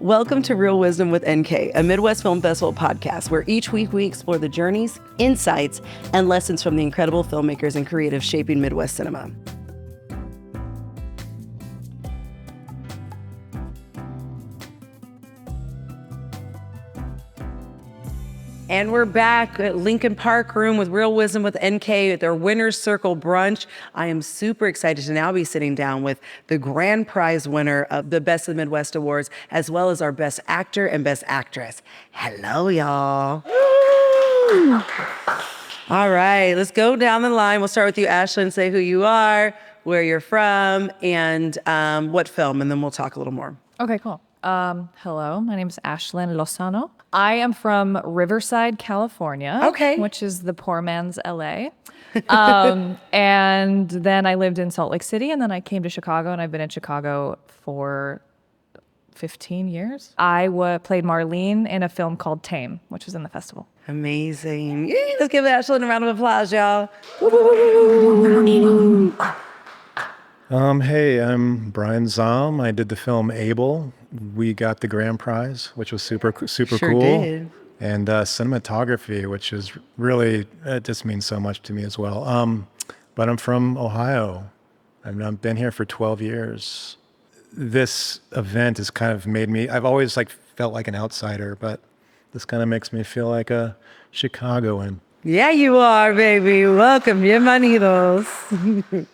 Welcome to Real Wisdom with NK, a Midwest Film Festival podcast where each week we explore the journeys, insights, and lessons from the incredible filmmakers and creatives shaping Midwest cinema. And we're back at Lincoln Park Room with Real Wisdom with NK at their Winner's Circle brunch. I am super excited to now be sitting down with the grand prize winner of the Best of the Midwest Awards, as well as our Best Actor and Best Actress. Hello, y'all. All right, let's go down the line. We'll start with you, Ashlyn. Say who you are, where you're from, and what film, and then we'll talk a little more. Okay, cool. Hello, my name is Ashlyn Lozano. I am from Riverside, California, which is the poor man's LA. And then I lived in Salt Lake City, and then I came to Chicago, and I've been in Chicago for 15 years. I played Marlene in a film called Tame, which was in the festival. Amazing. Yay, let's give Ashlyn a round of applause, y'all. Hey, I'm Brian Zahm. I did the film Able. We got the grand prize, which was super Sure cool. Did. And cinematography, which is really, it just means so much to me as well. But I'm from Ohio. I've been here for 12 years. This event has kind of made me, I've always felt like an outsider, but this kind of makes me feel like a Chicagoan. Yeah, you are, baby. Welcome. Bienvenidos.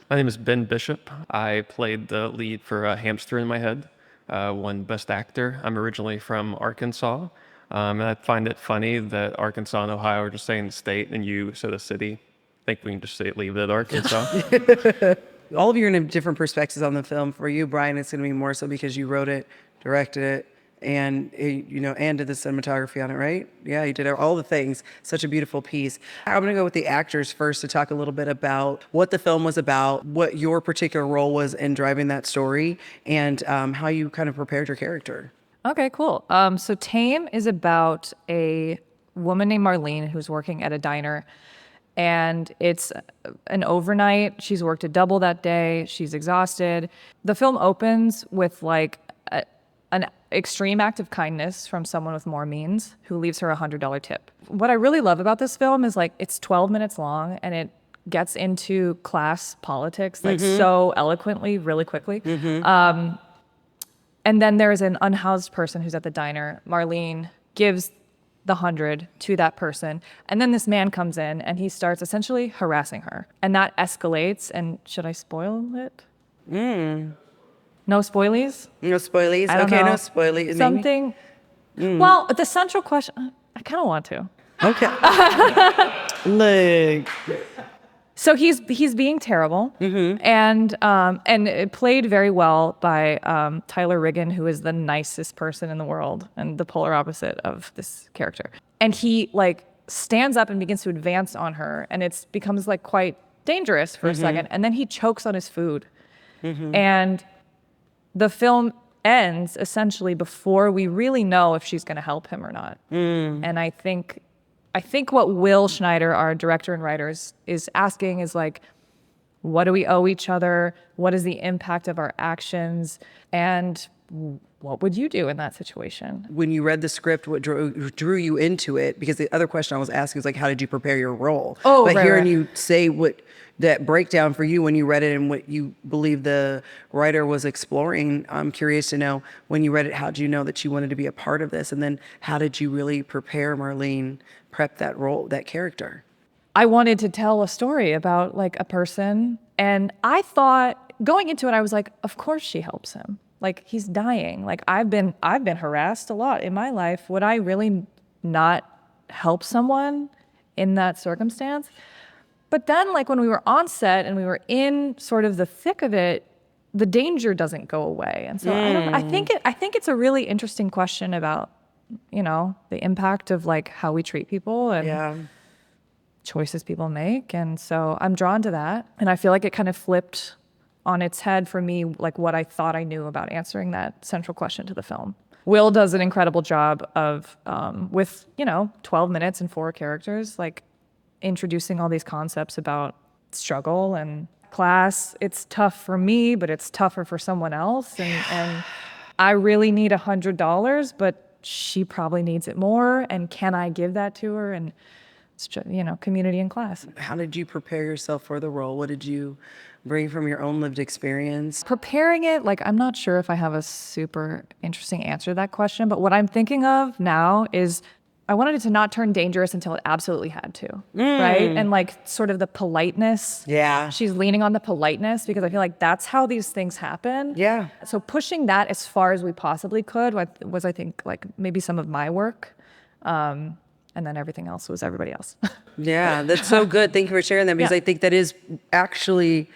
My name is Ben Bishop. I played the lead for Hamster in My Head, won Best Actor. I'm originally from Arkansas, and I find it funny that Arkansas and Ohio are just saying the state, and you said a city. I think we can just leave it at Arkansas. All of you are in different perspectives on the film. For you, Brian, it's going to be more so because you wrote it, directed it, and and did the cinematography on it, right? Yeah, you did all the things. Such a beautiful piece. I'm going to go with the actors first to talk a little bit about what the film was about, what your particular role was in driving that story, and how you kind of prepared your character. Okay, cool. So Tame is about a woman named Marlene who's working at a diner, and it's an overnight. She's worked a double that day. She's exhausted. The film opens with an extreme act of kindness from someone with more means who leaves her $100 tip. What I really love about this film is it's 12 minutes long and it gets into class politics so eloquently, really quickly. And then there's an unhoused person who's at the diner. Marlene gives the 100 to that person. And then this man comes in and he starts essentially harassing her. And that escalates. And should I spoil it? No spoilies? No spoilies? I don't Okay, know. no spoilies. Something. Well, the central question, I kind of want to. Okay. Look. So he's being terrible, and it played very well by Tyler Riggin, who is the nicest person in the world and the polar opposite of this character. And he stands up and begins to advance on her, and it becomes quite dangerous for a second, and then he chokes on his food, and the film ends essentially before we really know if she's going to help him or not. And I think what Will Schneider, our director and writer, is asking is what do we owe each other? What is the impact of our actions? And what would you do in that situation? When you read the script, what drew you into it? Because the other question I was asking is how did you prepare your role? But hearing you say what that breakdown for you when you read it and what you believe the writer was exploring, I'm curious to know, when you read it, how did you know that you wanted to be a part of this? And then how did you really prepare Marlene, prep that role, that character? I wanted to tell a story about a person, and I thought going into it, I was of course she helps him. He's dying. I've been harassed a lot in my life. Would I really not help someone in that circumstance? But then when we were on set and we were in sort of the thick of it, the danger doesn't go away. And so I think it's a really interesting question about, the impact of how we treat people and choices people make. And so I'm drawn to that. And I feel it kind of flipped on its head for me, what I thought I knew about answering that central question to the film. Will does an incredible job of, with 12 minutes and 4 characters, introducing all these concepts about struggle and class. It's tough for me, but it's tougher for someone else. And I really need $100, but she probably needs it more. And can I give that to her? And it's just, community and class. How did you prepare yourself for the role? What did you bring from your own lived experience? Preparing it, I'm not sure if I have a super interesting answer to that question, but what I'm thinking of now is I wanted it to not turn dangerous until it absolutely had to, right? And sort of the politeness. Yeah. She's leaning on the politeness because I feel like that's how these things happen. Yeah. So pushing that as far as we possibly could was I think, maybe some of my work. And then everything else was everybody else. Yeah, that's so good. Thank you for sharing that because Yeah. I think that is actually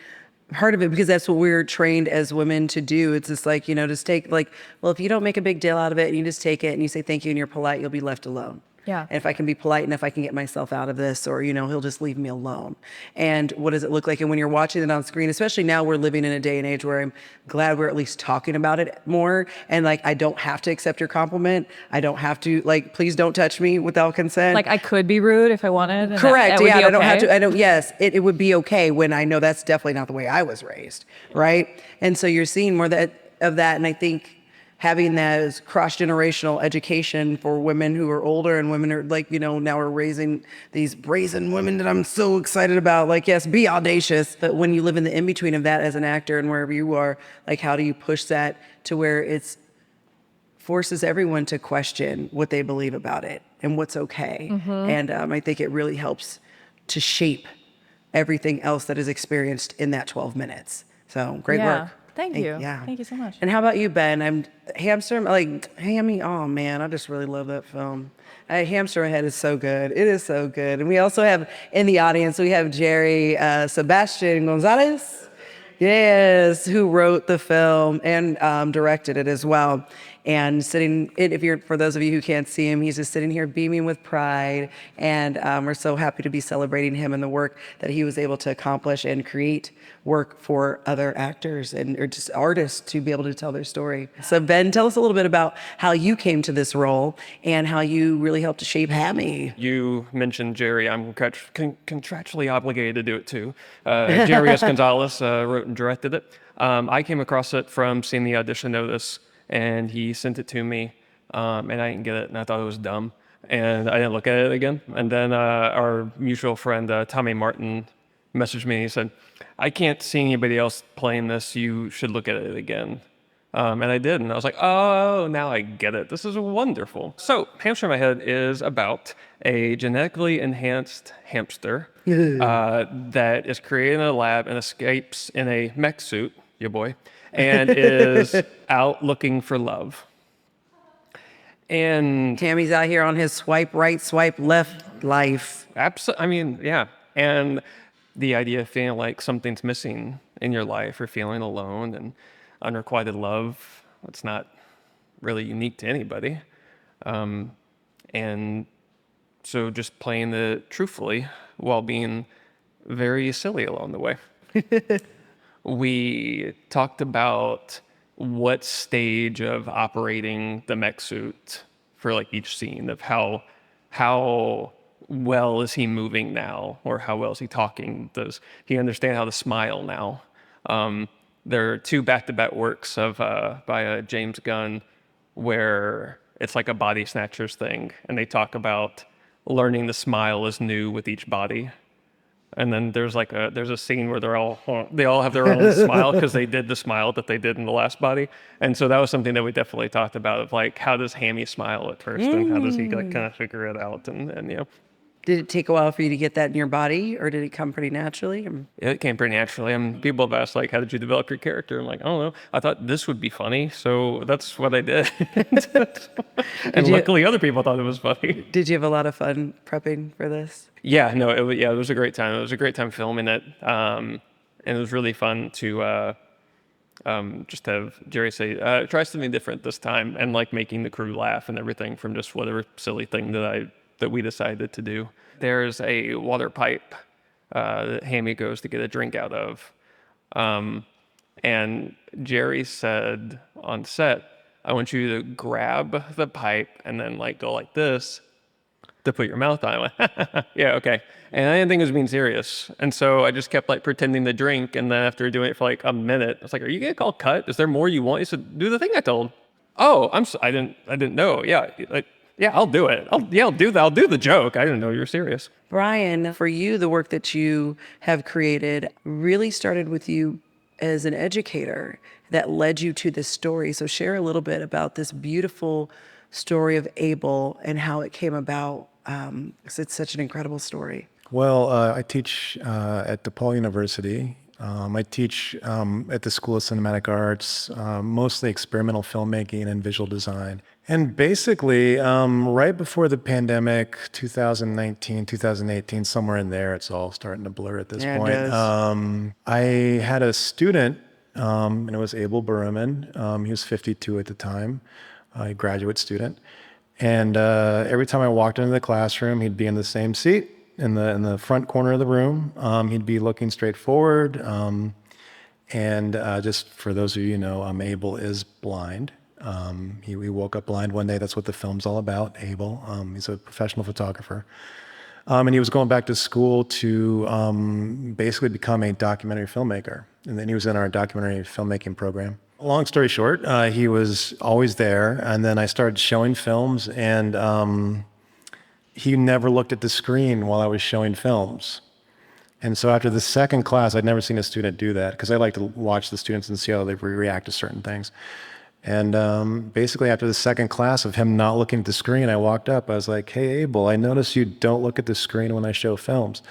part of it because that's what we're trained as women to do. It's just just take well, if you don't make a big deal out of it and you just take it and you say thank you and you're polite, you'll be left alone. Yeah. And if I can be polite enough, I can get myself out of this, or, he'll just leave me alone. And what does it look like? And when you're watching it on screen, especially now we're living in a day and age where I'm glad we're at least talking about it more. And I don't have to accept your compliment. I don't have to, please don't touch me without consent. I could be rude if I wanted. And Correct. that would Yeah. be I don't have okay. to. Yes, it would be okay when I know that's definitely not the way I was raised. Right. And so you're seeing more of that. And I think having that as cross-generational education for women who are older and women are now we're raising these brazen women that I'm so excited about. Yes, be audacious. But when you live in the in-between of that as an actor and wherever you are, how do you push that to where it's forces everyone to question what they believe about it and what's okay. And I think it really helps to shape everything else that is experienced in that 12 minutes. So great work. Thank you. Yeah. Thank you so much. And how about you, Ben? I'm Hamster, Hammy. Oh man, I just really love that film. Hamster Ahead is so good. It is so good. And we also have in the audience, we have Jerry Sebastian Gonzalez. Yes, who wrote the film and directed it as well. And for those of you who can't see him, he's just sitting here beaming with pride. And we're so happy to be celebrating him and the work that he was able to accomplish and create work for other actors or just artists to be able to tell their story. So Ben, tell us a little bit about how you came to this role and how you really helped to shape Hammy. You mentioned Jerry. I'm contractually obligated to do it too. Jerry S. Gonzalez wrote and directed it. I came across it from seeing the audition notice, and he sent it to me, and I didn't get it, and I thought it was dumb, and I didn't look at it again. And then our mutual friend, Tommy Martin, messaged me and he said, I can't see anybody else playing this. You should look at it again. And I did, and I was like, oh, now I get it. This is wonderful. So, Hamster in My Head is about a genetically enhanced hamster that is created in a lab and escapes in a mech suit, your boy, and is out looking for love. And Tammy's out here on his swipe right, swipe left life. yeah. And the idea of feeling like something's missing in your life or feeling alone and unrequited love, it's not really unique to anybody. And so just playing it truthfully while being very silly along the way. We talked about what stage of operating the mech suit for each scene of how well is he moving now, or how well is he talking? Does he understand how to smile now? There are two back-to-back works by James Gunn where it's like a body snatchers thing, and they talk about learning to smile is new with each body. And then there's a scene where they all have their own smile because they did the smile that they did in the last body. And so that was something that we definitely talked about of how does Hammy smile at first and how does he kind of figure it out and Did it take a while for you to get that in your body, or did it come pretty naturally? It came pretty naturally. People have asked, how did you develop your character? I'm like, I don't know. I thought this would be funny, so that's what I did. And luckily, other people thought it was funny. Did you have a lot of fun prepping for this? Yeah, no, it was a great time. It was a great time filming it. And it was really fun to just have Jerry say, try something different this time, and making the crew laugh and everything from just whatever silly thing that we decided to do. There's a water pipe that Hammy goes to get a drink out of. And Jerry said on set, I want you to grab the pipe and then go like this to put your mouth on. I went, yeah, okay. And I didn't think it was being serious. And so I just kept pretending to drink. And then after doing it for a minute, I was like, are you going to call cut? Is there more you want? He said, do the thing I told. Oh, I didn't know. Yeah, yeah, I'll do it. I'll do that. I'll do the joke. I didn't know you were serious. Brian, for you, the work that you have created really started with you as an educator that led you to this story. So share a little bit about this beautiful story of Abel and how it came about. 'Cause it's such an incredible story. Well, I teach at DePaul University. I teach at the School of Cinematic Arts, mostly experimental filmmaking and visual design. And basically, right before the pandemic, 2019, 2018, somewhere in there, it's all starting to blur at this Yeah, it point. does. I had a student, and it was Abel Berman. He was 52 at the time, a graduate student. And every time I walked into the classroom, he'd be in the same seat in the front corner of the room. He'd be looking straight forward. And just for those of you who know, Abel is blind. He woke up blind one day. That's what the film's all about, Abel. He's a professional photographer. And he was going back to school to basically become a documentary filmmaker. And then he was in our documentary filmmaking program. Long story short, he was always there. And then I started showing films, and he never looked at the screen while I was showing films. And so after the second class, I'd never seen a student do that because I like to watch the students and see how they react to certain things. And basically after the second class of him not looking at the screen, I walked up. I was like, "Hey, Abel, I notice you don't look at the screen when I show films."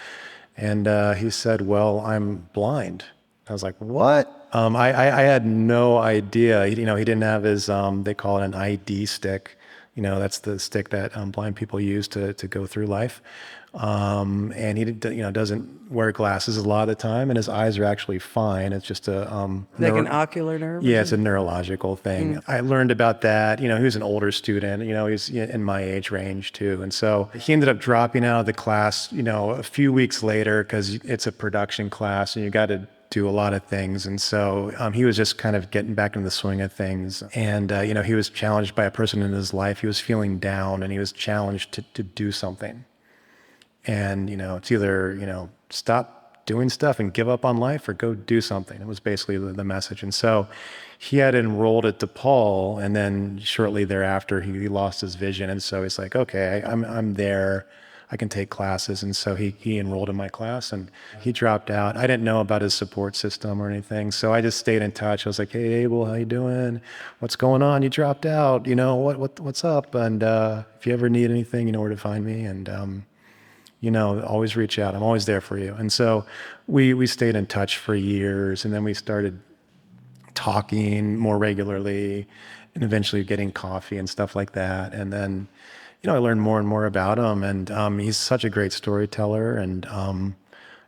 And he said, "Well, I'm blind." I was like, "What?" I had no idea. He didn't have his, they call it an ID stick. That's the stick that blind people use to go through life. And he doesn't wear glasses a lot of the time, and his eyes are actually fine. It's just a Like an ocular nerve? yeah, it's a neurological thing. I learned about that. He was an older student. He's in my age range too, and so he ended up dropping out of the class. A few weeks later because it's a production class, and you got to do a lot of things. And so he was just kind of getting back into the swing of things. And, he was challenged by a person in his life. He was feeling down, and he was challenged to do something. And, it's either, stop doing stuff and give up on life or go do something. It was basically the message. And so he had enrolled at DePaul, and then shortly thereafter, he lost his vision. And so he's like, okay, I'm there. I can take classes. And so he enrolled in my class, and he dropped out. I didn't know about his support system or anything. So I just stayed in touch. I was like, "Hey, Abel, how you doing? What's going on? You dropped out. What's up? And if you ever need anything, you know where to find me. And, always reach out. I'm always there for you." And so we stayed in touch for years, and then we started talking more regularly and eventually getting coffee and stuff like that. And then, I learned more and more about him, and he's such a great storyteller and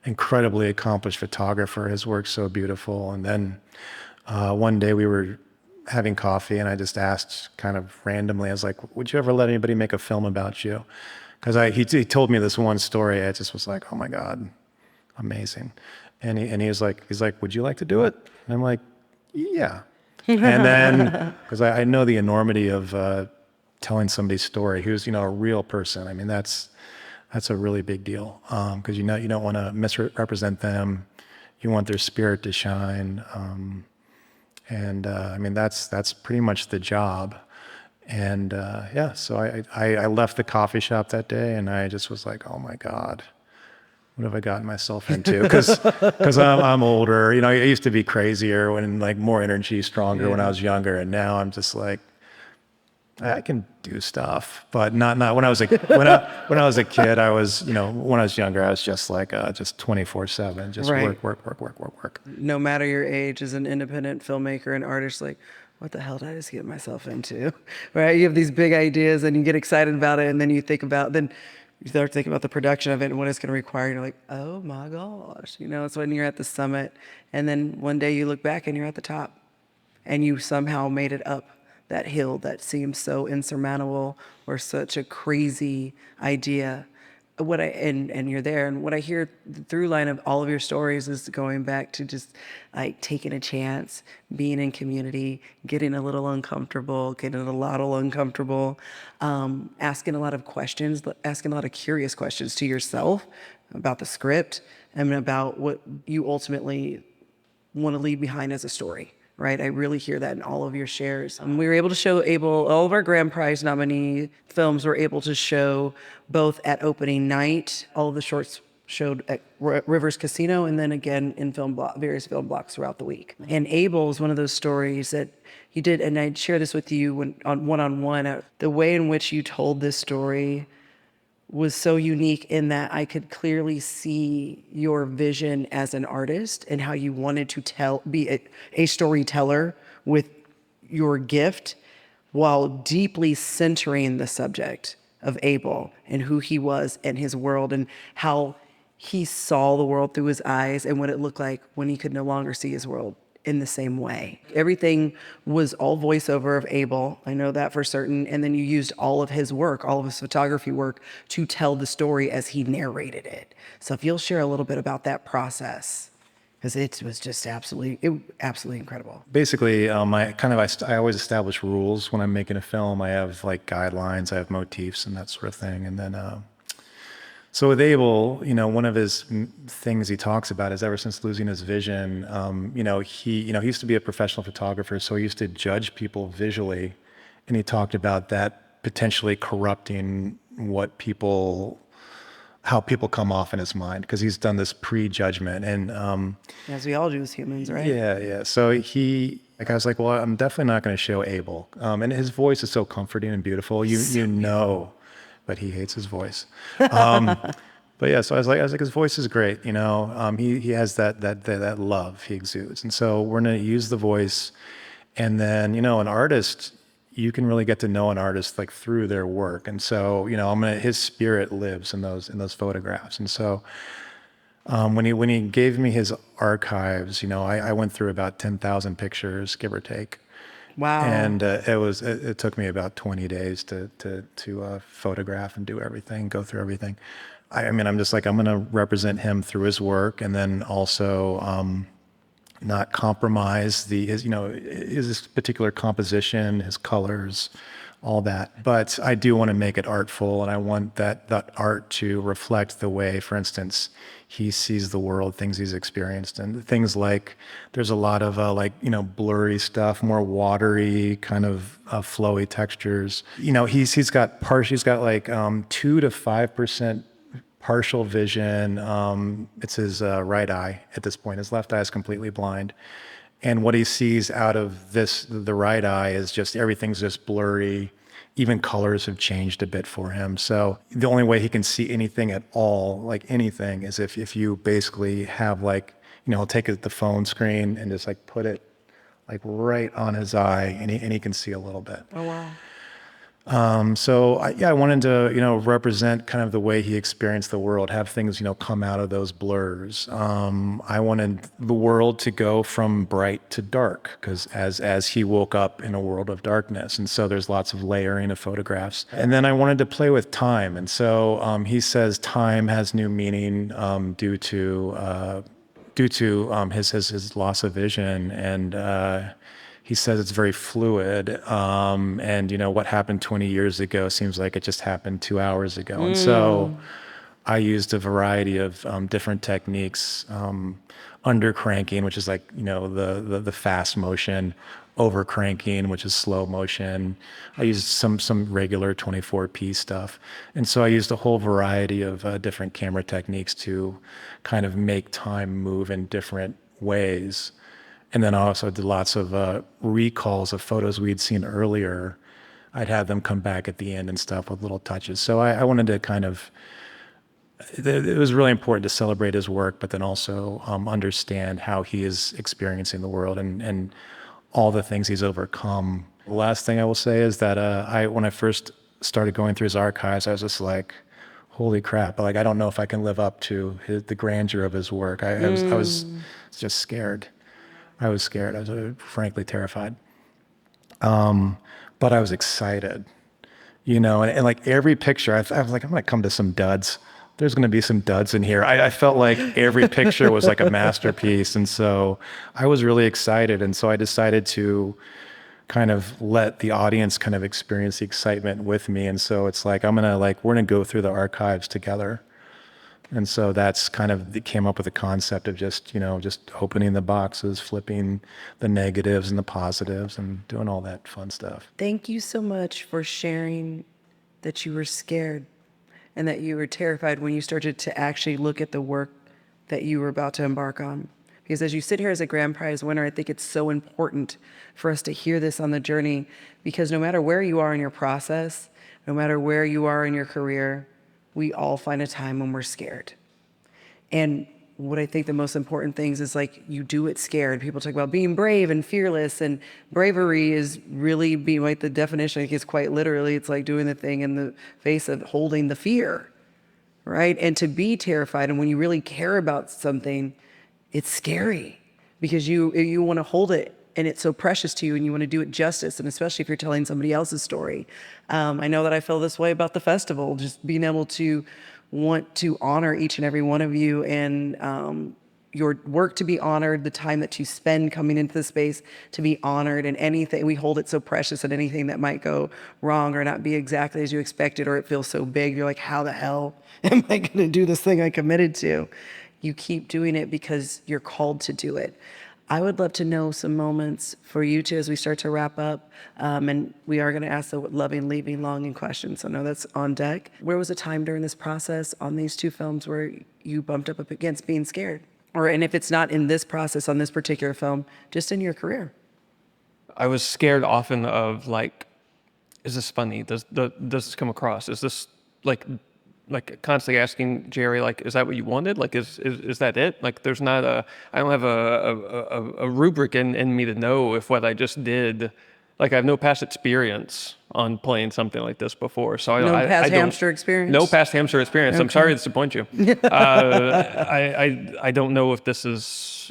incredibly accomplished photographer. His work's so beautiful. And then one day we were having coffee, and I just asked kind of randomly, I was like, "Would you ever let anybody make a film about you?" Because he told me this one story. I just was like, "Oh my God, amazing." And he was like, "Would you like to do it?" And I'm like, "Yeah." And then, because I know the enormity of telling somebody's story, who's a real person. I mean, that's a really big deal, because you don't want to misrepresent them. You want their spirit to shine, and I mean that's pretty much the job. And yeah, so I left the coffee shop that day, and I just was like, "Oh my God, what have I gotten myself into?" Because I'm older. I used to be crazier when more energy, stronger when I was younger, and now I'm just like, I can do stuff, but not when I was when I was a kid. I was when I was younger, I was just like just 24/7, just Right. work. No matter your age, as an independent filmmaker and artist, like, what the hell did I just get myself into? Right? You have these big ideas and you get excited about it, and then you start thinking about the production of it and what it's going to require. And you're like, oh my gosh. It's when you're at the summit, and then one day you look back and you're at the top, and you somehow made it up that hill that seems so insurmountable or such a crazy idea. And you're there. And what I hear the through line of all of your stories is going back to just like taking a chance, being in community, getting a little uncomfortable, getting a lot of uncomfortable, asking a lot of questions, asking a lot of curious questions to yourself about the script and about what you ultimately want to leave behind as a story, right? I really hear that in all of your shares. We were able to show all of our grand prize nominee films were able to show both at opening night. All of the shorts showed at Rivers Casino, and then again in various film blocks throughout the week. And Abel is one of those stories that you did, and I'd share this with you when on one-on-one. The way in which you told this story was so unique in that I could clearly see your vision as an artist and how you wanted to be a storyteller with your gift, while deeply centering the subject of Abel and who he was and his world and how he saw the world through his eyes and what it looked like when he could no longer see his world in the same way. Everything was all voiceover of Abel. I know that for certain. And then you used all of his work, all of his photography work to tell the story as he narrated it. So if you'll share a little bit about that process, because it was just absolutely incredible. Basically, I always establish rules when I'm making a film. I have like guidelines, I have motifs and that sort of thing. And then, so with Abel, one of his things he talks about is ever since losing his vision, he used to be a professional photographer, so he used to judge people visually, and he talked about that potentially corrupting how people come off in his mind, because he's done this prejudgment. And As we all do as humans, right? yeah. So I was like, well, I'm definitely not going to show Abel. And his voice is so comforting and beautiful. But he hates his voice. But yeah, so I was like, his voice is great. He has that love he exudes. And so we're going to use the voice. And then, an artist, you can really get to know an artist like through their work. And so, his spirit lives in those photographs. And so, when he gave me his archives, I went through about 10,000 pictures, give or take. Wow. And it took me about 20 days to photograph and do everything, go through everything. I'm just like, I'm going to represent him through his work, and then also not compromise his particular composition, his colors, all that. But I do want to make it artful, and I want that art to reflect the way, for instance, he sees the world, things he's experienced, and things like there's a lot of blurry stuff, more watery kind of flowy textures. He's got like 2 to 5% partial vision. It's his right eye at this point. His left eye is completely blind. And what he sees out of the right eye is just everything's just blurry. Even colors have changed a bit for him. So the only way he can see anything at all, like anything, is if you basically have he'll take the phone screen and just put it right on his eye, and he can see a little bit. Oh, wow. I wanted to, represent kind of the way he experienced the world, have things, come out of those blurs. I wanted the world to go from bright to dark, because as he woke up in a world of darkness. And so there's lots of layering of photographs. And then I wanted to play with time. And so he says time has new meaning due to his loss of vision. And he says it's very fluid, and what happened 20 years ago seems like it just happened 2 hours ago. And so I used a variety of different techniques, under cranking, which is the fast motion, over cranking, which is slow motion. I used some regular 24p stuff. And so I used a whole variety of different camera techniques to kind of make time move in different ways. And then I also did lots of recalls of photos we'd seen earlier. I'd have them come back at the end and stuff with little touches. So I wanted to kind of, it was really important to celebrate his work, but then also understand how he is experiencing the world and all the things he's overcome. The last thing I will say is that when I first started going through his archives, I was just like, holy crap, I don't know if I can live up to the grandeur of his work. I was just scared. I was scared. I was frankly terrified. But I was excited, and like every picture, I was like, I'm going to come to some duds. There's going to be some duds in here. I felt like every picture was like a masterpiece. And so I was really excited. And so I decided to kind of let the audience kind of experience the excitement with me. And so it's like, we're going to go through the archives together. And so that's kind of, it came up with the concept of just, just opening the boxes, flipping the negatives and the positives and doing all that fun stuff. Thank you so much for sharing that you were scared and that you were terrified when you started to actually look at the work that you were about to embark on. Because as you sit here as a grand prize winner, I think it's so important for us to hear this on the journey, because no matter where you are in your process, no matter where you are in your career, we all find a time when we're scared. And what I think the most important things is, like, you do it scared. People talk about being brave and fearless, and bravery is really being, like, the definition, I think, is quite literally, it's like doing the thing in the face of holding the fear, right? And to be terrified, and when you really care about something, it's scary because you want to hold it, and it's so precious to you, and you want to do it justice, and especially if you're telling somebody else's story. I know that I feel this way about the festival, just being able to want to honor each and every one of you, and your work to be honored, the time that you spend coming into the space to be honored, and anything, we hold it so precious, and anything that might go wrong or not be exactly as you expected, or it feels so big, you're like, how the hell am I going to do this thing I committed to? You keep doing it because you're called to do it. I would love to know some moments for you two as we start to wrap up. And we are going to ask the loving, leaving, longing questions. So I know that's on deck. Where was a time during this process on these two films where you bumped up against being scared? And if it's not in this process on this particular film, just in your career? I was scared often of, like, is this funny? Does this come across? Is this like constantly asking Jerry, like, is that what you wanted? Like, is that it? Like, there's not I don't have a rubric in me to know if what I just did, like, I have no past experience on playing something like this before. So I don't. Hamster experience? No past hamster experience. Okay. I'm sorry to disappoint you. I don't know if this is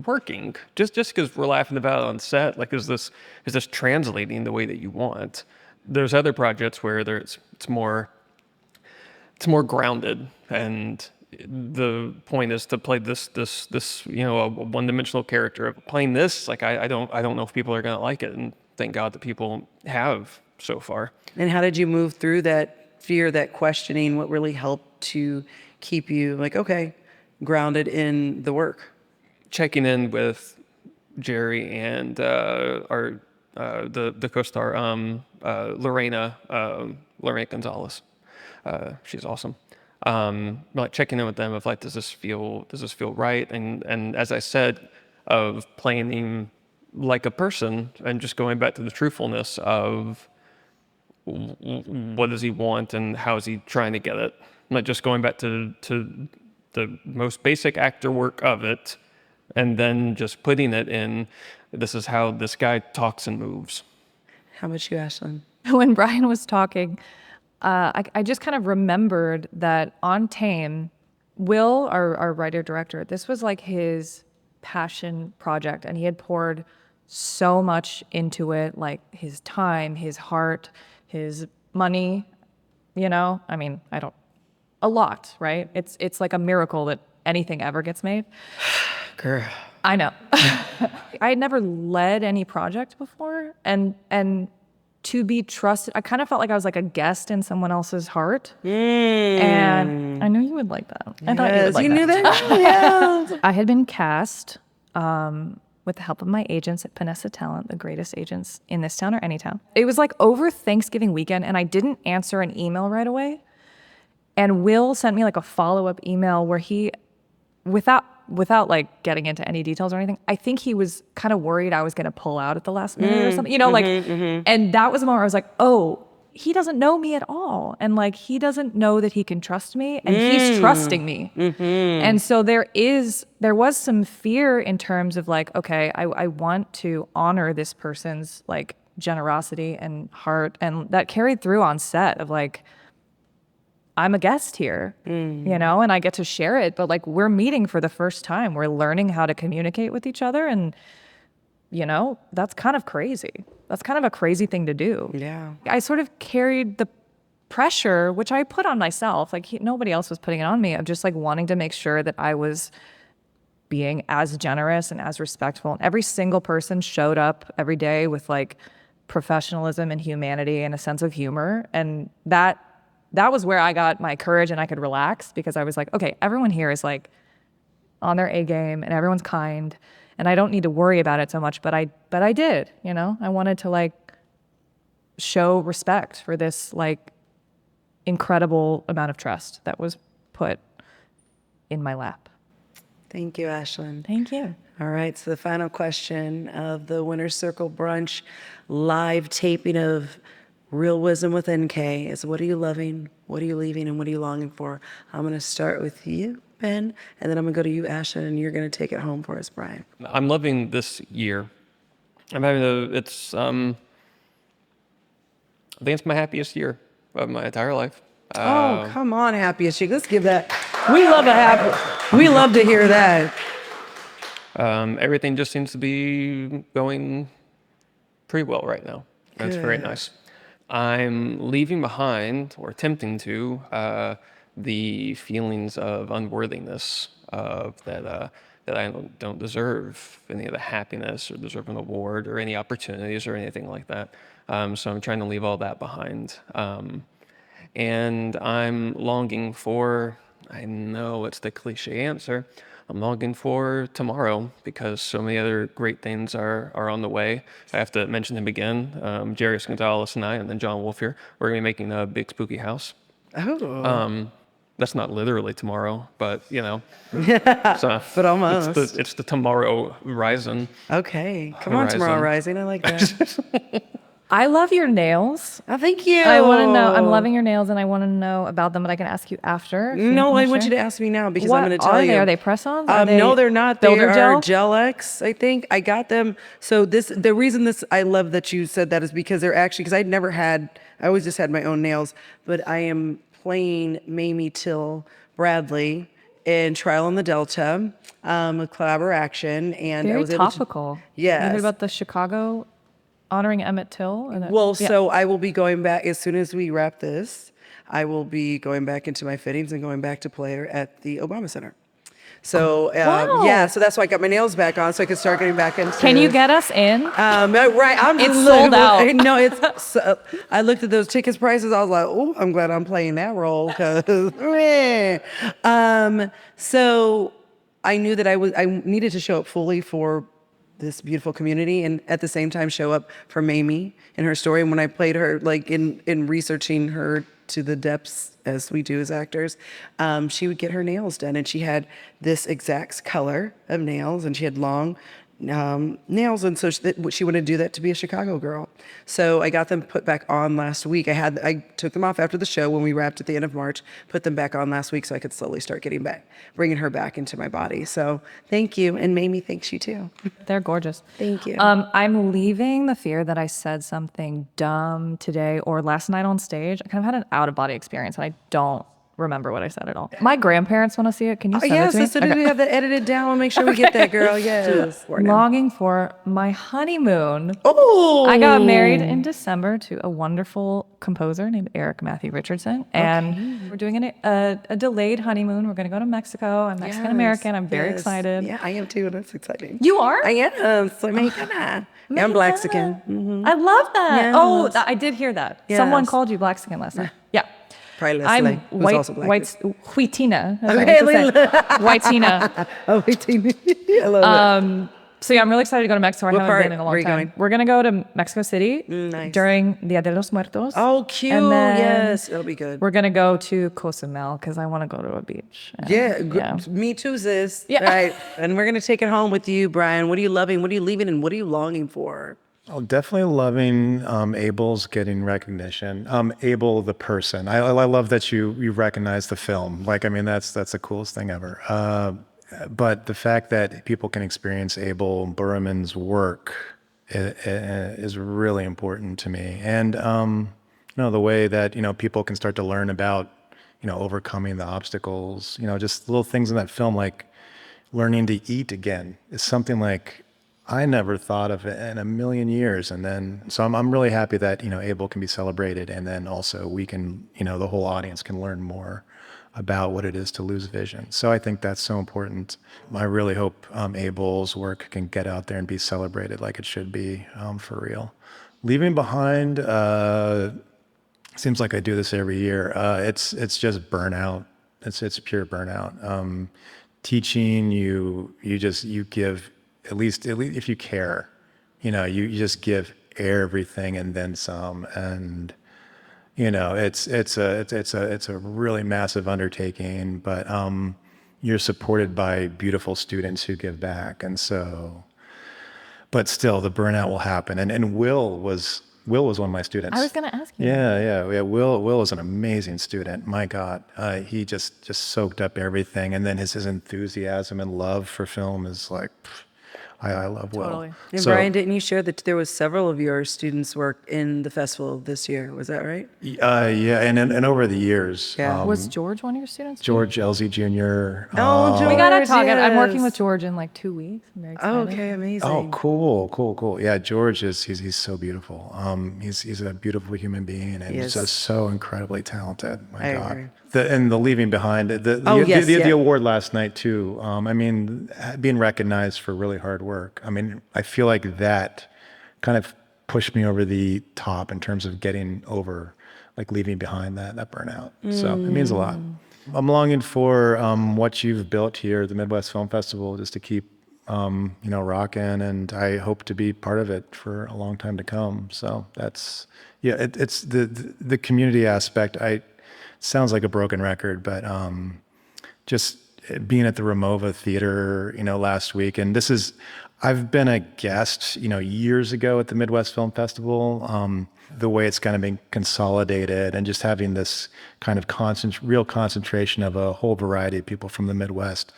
working. Just because we're laughing about it on set, like, is this translating the way that you want? There's other projects where it's more grounded, and the point is to play this a one-dimensional character. Of playing this, like, I don't know if people are gonna like it, and thank God that people have so far. And how did you move through that fear, that questioning? What really helped to keep you, like, okay, grounded in the work? Checking in with Jerry and our the co-star Lorena Gonzalez. She's awesome. Like, checking in with them of, like, does this feel right? And as I said, of playing him like a person, and just going back to the truthfulness of what does he want and how is he trying to get it. Not just going back to the most basic actor work of it, and then just putting it in, this is how this guy talks and moves. How about you, Ashlyn? When Brian was talking, I just kind of remembered that on Tame, Will, our writer-director, this was like his passion project, and he had poured so much into it, like his time, his heart, his money, I mean, a lot, right? It's like a miracle that anything ever gets made. Girl. I know. I had never led any project before, and to be trusted, I kind of felt like I was like a guest in someone else's heart. And I knew you would like that. I thought you would like that. You knew that? Yeah. I had been cast with the help of my agents at Panessa Talent, the greatest agents in this town or any town. It was like over Thanksgiving weekend, and I didn't answer an email right away. And Will sent me like a follow-up email where he, without like getting into any details or anything, I think he was kind of worried I was going to pull out at the last minute or something, and that was the moment where I was like, oh, he doesn't know me at all. And like, he doesn't know that he can trust me, and he's trusting me. And so there was some fear in terms of like, okay, I want to honor this person's like generosity and heart. And that carried through on set of like, I'm a guest here, and I get to share it, but like, we're meeting for the first time. We're learning how to communicate with each other, and that's kind of crazy. That's kind of a crazy thing to do. Yeah. I sort of carried the pressure, which I put on myself, like nobody else was putting it on me, of just like wanting to make sure that I was being as generous and as respectful. And every single person showed up every day with like professionalism and humanity and a sense of humor, and that that was where I got my courage and I could relax, because I was like, okay, everyone here is like on their A game and everyone's kind and I don't need to worry about it so much. But I did, you know, I wanted to like show respect for this like incredible amount of trust that was put in my lap. Thank you, Ashlyn. Thank you. All right, so the final question of the Winner's Circle Brunch live taping of Real Wisdom with NK is, what are you loving, what are you leaving, and what are you longing for? I'm going to start with you, Ben, and then I'm going to go to you, Ashlyn, and you're going to take it home for us, Brian. I'm loving this year. I'm having I think it's my happiest year of my entire life. Oh, come on, happiest chick. Let's give that. We love a happy. We love to hear that. Everything just seems to be going pretty well right now. That's very nice. I'm leaving behind, or attempting to, the feelings of unworthiness of that I don't deserve any of the happiness or deserve an award or any opportunities or anything like that. So I'm trying to leave all that behind. And I'm longing for, I know it's the cliche answer, I'm longing for tomorrow, because so many other great things are on the way. I have to mention him again. Jarius Gonzalez and I, and then John Wolf here, we're going to be making a big spooky house. Oh. That's not literally tomorrow, but you know. So But almost. It's the tomorrow rising. Okay. Come on, Horizon. Tomorrow Rising. I like that. I love your nails. Oh, thank you. I want to know. I'm loving your nails, and I want to know about them. But I can ask you after. No, I want you to ask me now, because I'm going to tell you. Are they press-ons? No, they're not. They Builder are gel? Gel X, I think. I got them. So the reason I love that you said that is because they're actually, because I always just had my own nails, but I am playing Mamie Till Bradley in Trial on the Delta, a collaboration, and I Very was able topical. Yes. You heard about the Chicago honoring Emmett Till? So I will be going back as soon as we wrap this. I will be going back into my fittings and going back to play at the Obama Center. So Wow. yeah, so that's why I got my nails back on, so I could start getting back into. Can you get us in? Right, I'm It's just sold out. No, it's. So, I looked at those tickets prices. I was like, oh, I'm glad I'm playing that role, because. So I knew that I needed to show up fully for this beautiful community, and at the same time show up for Mamie and her story. And when I played her, like in researching her to the depths as we do as actors, she would get her nails done, and she had this exact color of nails, and she had long nails, and so she wanted to do that to be a Chicago girl. So I got them put back on last week. I took them off after the show when we wrapped at the end of March, put them back on last week so I could slowly start bringing her back into my body. So thank you, and Mamie thanks you too. They're gorgeous. Thank you. I'm leaving the fear that I said something dumb today or last night on stage. I kind of had an out-of-body experience, and I don't remember what I said at all. My grandparents want to see it. Can you send Yes, it to me? so did we have that edited down? We'll make sure we get that, girl. Yes. Longing for my honeymoon. Oh, I got married in December to a wonderful composer named Eric Matthew Richardson, and we're doing a delayed honeymoon. We're going to go to Mexico. I'm Mexican American. I'm very excited. Yeah, I am too. That's exciting. You are? I am. Soy mexicana. Yeah, I'm Blaxican. Mm-hmm. I love that. Yes. Oh, I did hear that. Someone Yes. called you Blaxican last night. Yeah. Probably I'm Leslie, who's also black. Whitina. Okay, Whitina. Oh, 18. I love it. So yeah, I'm really excited to go to Mexico. I What haven't part? been in a long Where are you time. going? We're gonna go to Mexico City Nice. during Dia de los Muertos. Oh, cute. And then Yes, it'll be good. We're gonna go to Cozumel because I want to go to a beach. And, Yeah, me too, sis. Yeah. Right. And we're going to take it home with you, Brian. What are you loving? What are you leaving? And what are you longing for? Oh, definitely loving Abel's getting recognition. Abel, the person. I love that you recognize the film. Like, I mean, that's the coolest thing ever. But the fact that people can experience Abel Burman's work is really important to me. And the way that people can start to learn about overcoming the obstacles. Just little things in that film, like learning to eat again, is something like I never thought of it in a million years. And then, so I'm really happy that, Abel can be celebrated. And then also we can, the whole audience can learn more about what it is to lose vision. So I think that's so important. I really hope Abel's work can get out there and be celebrated like it should be, for real. Leaving behind, seems like I do this every year. It's just burnout. It's pure burnout. Teaching, you give at least if you care, you just give everything and then some. And it's a really massive undertaking, but you're supported by beautiful students who give back, and so. But still, the burnout will happen. And Will was one of my students. I was going to ask you. Yeah. Will is an amazing student. My God, he just soaked up everything, and then his enthusiasm and love for film is like, I love Will. Totally. And Brian, didn't you share that there was several of your students work in the festival this year? Was that right? Yeah, and over the years, Yeah. Was George one of your students? George Elsie Jr. Oh, George. We got to talk. I'm working yes. with George in like 2 weeks. I'm very excited. Okay, amazing. Oh, cool. Yeah, George he's so beautiful. He's a beautiful human being, and he's just so incredibly talented. My God. agree. The leaving behind the award last night too. I mean, being recognized for really hard work. I mean, I feel like that kind of pushed me over the top in terms of getting over, like, leaving behind that burnout. So it means a lot. I'm longing for what you've built here at the Midwest Film Festival, just to keep rocking, and I hope to be part of it for a long time to come. So that's it's the community aspect. Sounds like a broken record, but just being at the Ramova Theater, last week, and I've been a guest, years ago at the Midwest Film Festival. The way it's kind of been consolidated, and just having this kind of real concentration of a whole variety of people from the Midwest,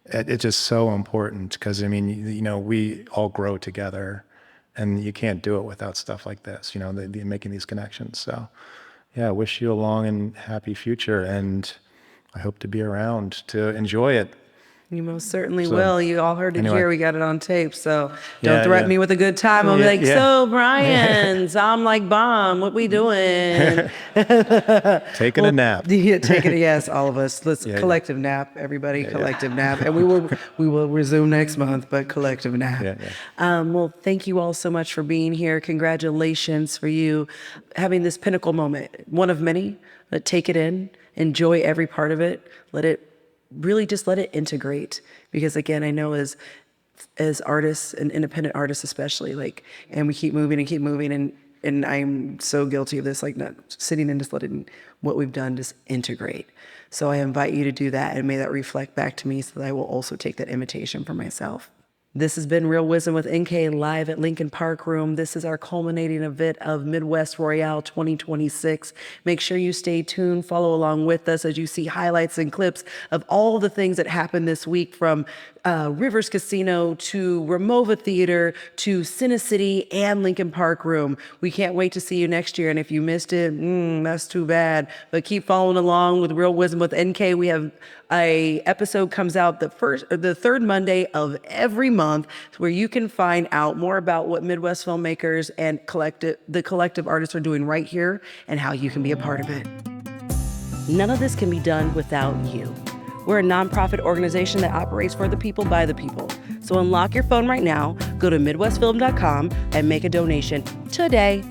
it's just so important, because I mean, we all grow together, and you can't do it without stuff like this. Making these connections. So. Yeah, I wish you a long and happy future, and I hope to be around to enjoy it. You most certainly will. You all heard it here. We got it on tape. So don't Yeah, threaten me with a good time. I'll be like, yeah. so Brian, Zahm like bomb. What we doing? Taking a nap. Yes, all of us. Let's Yeah. collective nap, everybody. Collective nap, and we will resume next month. But collective nap. Well, thank you all so much for being here. Congratulations for you having this pinnacle moment, one of many. Take it in, enjoy every part of it. Let it integrate, because again, I know as artists and independent artists especially, and we keep moving and I'm so guilty of this, not sitting and just letting what we've done just integrate. So I invite you to do that, and may that reflect back to me, so that I will also take that imitation for myself. This has been Real Wisdom with NK, live at Lincoln Park Room. This is our culminating event of Midwest Royale 2026. Make sure you stay tuned, follow along with us as you see highlights and clips of all the things that happened this week, from Rivers Casino to Ramova Theater to Cinecity and Lincoln Park Room. We can't wait to see you next year. And if you missed it, that's too bad. But keep following along with Real Wisdom with NK. We have a episode comes out the third Monday of every month, where you can find out more about what Midwest filmmakers and the collective artists are doing right here, and how you can be a part of it. None of this can be done without you. We're a nonprofit organization that operates for the people, by the people. So unlock your phone right now, go to MidwestFilm.com, and make a donation today.